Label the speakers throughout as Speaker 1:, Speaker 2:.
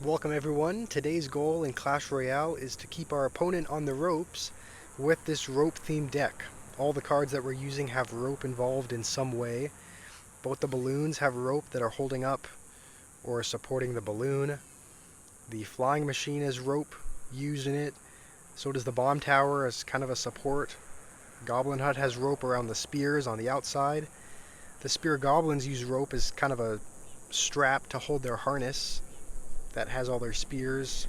Speaker 1: Welcome everyone. Today's goal in Clash Royale is to keep our opponent on the ropes with this rope themed deck. All the cards that we're using have rope involved in some way. Both the balloons have rope that are holding up or supporting the balloon. The flying machine has rope used in it. So does the bomb tower as kind of a support. Goblin Hut has rope around the spears on the outside. The spear goblins use rope as kind of a strap to hold their harness that has all their spears.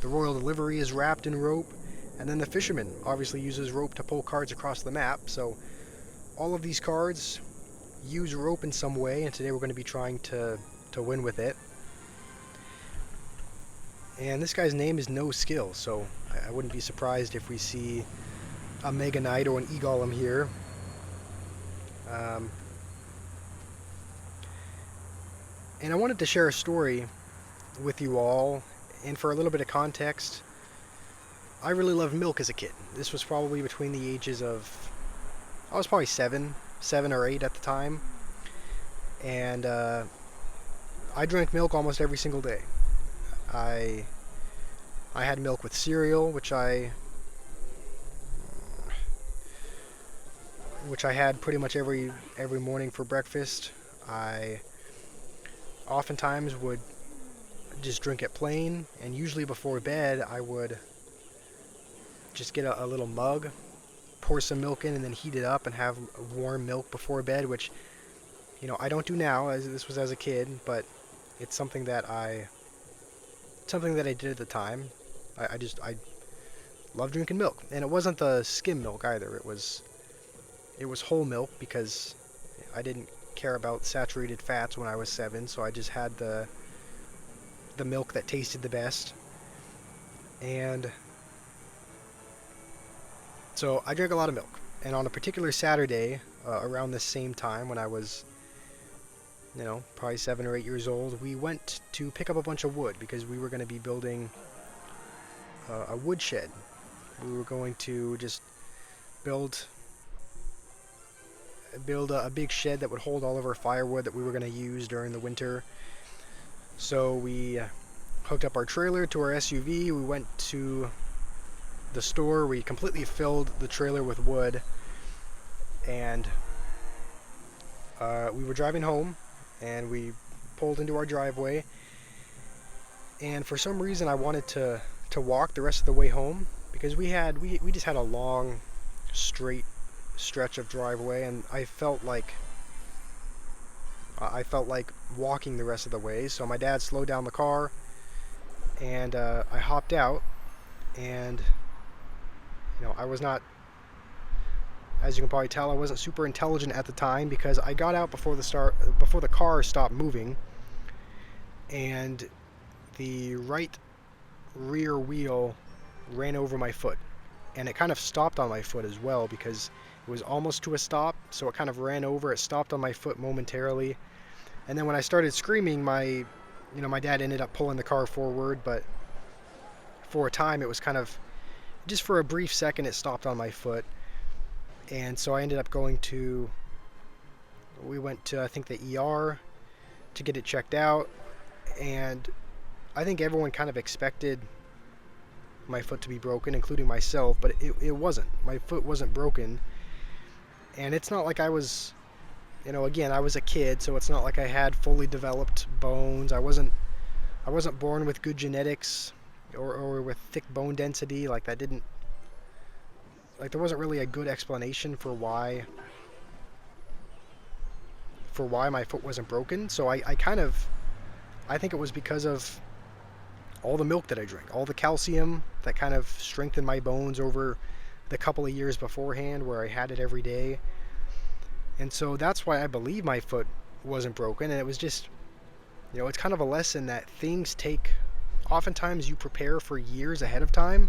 Speaker 1: The royal delivery is wrapped in rope, and then the fisherman obviously uses rope to pull cards across the map. So all of these cards use rope in some way, and today we're going to be trying to win with it. And this guy's name is No Skill, so I wouldn't be surprised if we see a Mega Knight or an E-Golem here. And I wanted to share a story with you all, and for a little bit of context, I really loved milk as a kid. This was probably between the ages of, I was probably seven or 8 at the time, and I drank milk almost every single day. I had milk with cereal, which I had pretty much every morning for breakfast. I oftentimes would just drink it plain, and usually before bed I would just get a little mug, pour some milk in, and then heat it up and have warm milk before bed, which, you know, I don't do now, as this was as a kid, but it's something that I did at the time. I love drinking milk, and it wasn't the skim milk either. It was whole milk, because I didn't care about saturated fats when I was 7, so I just had the milk that tasted the best. And so I drank a lot of milk. And on a particular Saturday, around the same time when I was, probably 7 or 8 years old, we went to pick up a bunch of wood because we were going to be building a wood shed. We were going to just build a big shed that would hold all of our firewood that we were going to use during the winter. So we hooked up our trailer to our SUV. We went to the store. We completely filled the trailer with wood, and we were driving home, and we pulled into our driveway, and for some reason I wanted to walk the rest of the way home, because we just had a long straight stretch of driveway, and I felt like walking the rest of the way. So my dad slowed down the car, and I hopped out, and I was not, as you can probably tell, I wasn't super intelligent at the time, because I got out before the car stopped moving, and the right rear wheel ran over my foot, and it kind of stopped on my foot as well, because it was almost to a stop, so it kind of ran over. It stopped on my foot momentarily, and then when I started screaming, my dad ended up pulling the car forward, but for a time it was kind of, just for a brief second, it stopped on my foot. And so I ended up we went to, I think, the ER to get it checked out, and I think everyone kind of expected my foot to be broken, including myself, but it wasn't. My foot wasn't broken. And it's not like I was, again, I was a kid, so it's not like I had fully developed bones. I wasn't born with good genetics or with thick bone density. Like, there wasn't really a good explanation for why my foot wasn't broken. So I think it was because of all the milk that I drank, all the calcium that kind of strengthened my bones over the couple of years beforehand where I had it every day. And so that's why I believe my foot wasn't broken. And it was just, it's kind of a lesson that oftentimes you prepare for years ahead of time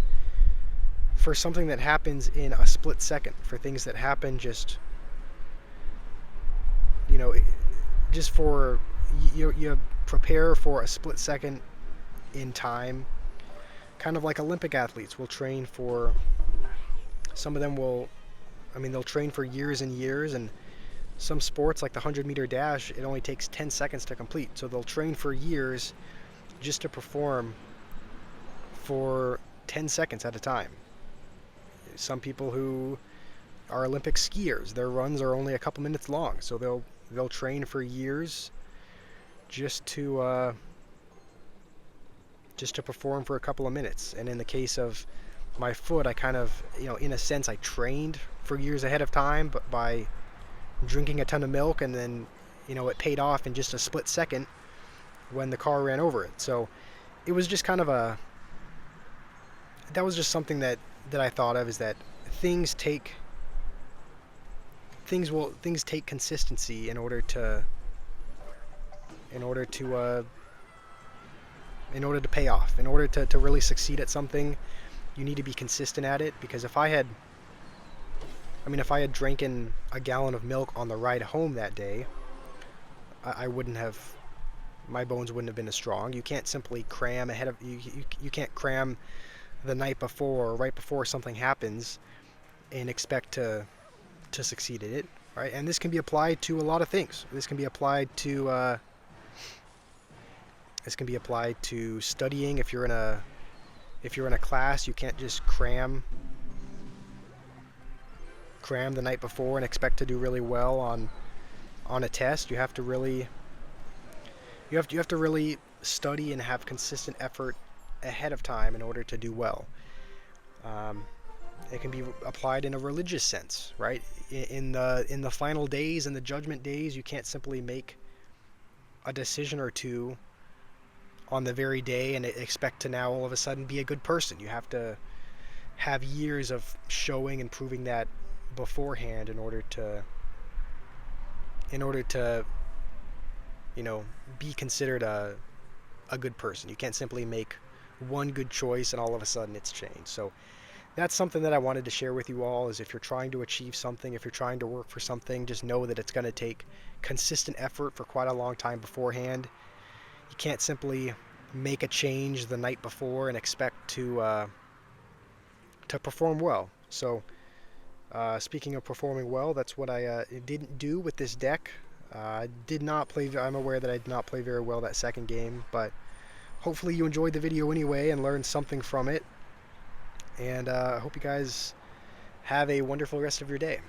Speaker 1: for something that happens in a split second, for things that happen just for, you prepare for a split second in time, kind of like Olympic athletes will train for, some of them they'll train for years and years, and some sports like the 100-meter dash, it only takes 10 seconds to complete, so they'll train for years just to perform for 10 seconds at a time. Some people who are Olympic skiers, their runs are only a couple minutes long, so they'll train for years just to perform for a couple of minutes. And in the case of my foot, I kind of, in a sense, I trained for years ahead of time, but by drinking a ton of milk, and then, it paid off in just a split second when the car ran over it. So it was just kind of that was just something that I thought of, is that things take things take consistency in order to pay off. In order to really succeed at something, you need to be consistent at it. Because if I had drinking a gallon of milk on the ride home that day, I wouldn't have, my bones wouldn't have been as strong. You can't simply cram ahead of you can't cram the night before or right before something happens and expect to succeed at it, right? And this can be applied to a lot of things. This can be applied to studying. If you're in a class, you can't just cram the night before and expect to do really well on a test. You have to really study and have consistent effort ahead of time in order to do well. It can be applied in a religious sense, right? In the final days, in the judgment days, you can't simply make a decision or two on the very day and expect to now all of a sudden be a good person. You have to have years of showing and proving that beforehand in order to be considered a good person. You can't simply make one good choice and all of a sudden it's changed. So that's something that I wanted to share with you all, is if you're trying to achieve something, if you're trying to work for something, just know that it's going to take consistent effort for quite a long time beforehand. You can't simply make a change the night before and expect to perform well. So speaking of performing well, that's what I didn't do with this deck. I'm aware that I did not play very well that second game, but hopefully you enjoyed the video anyway and learned something from it. And I hope you guys have a wonderful rest of your day.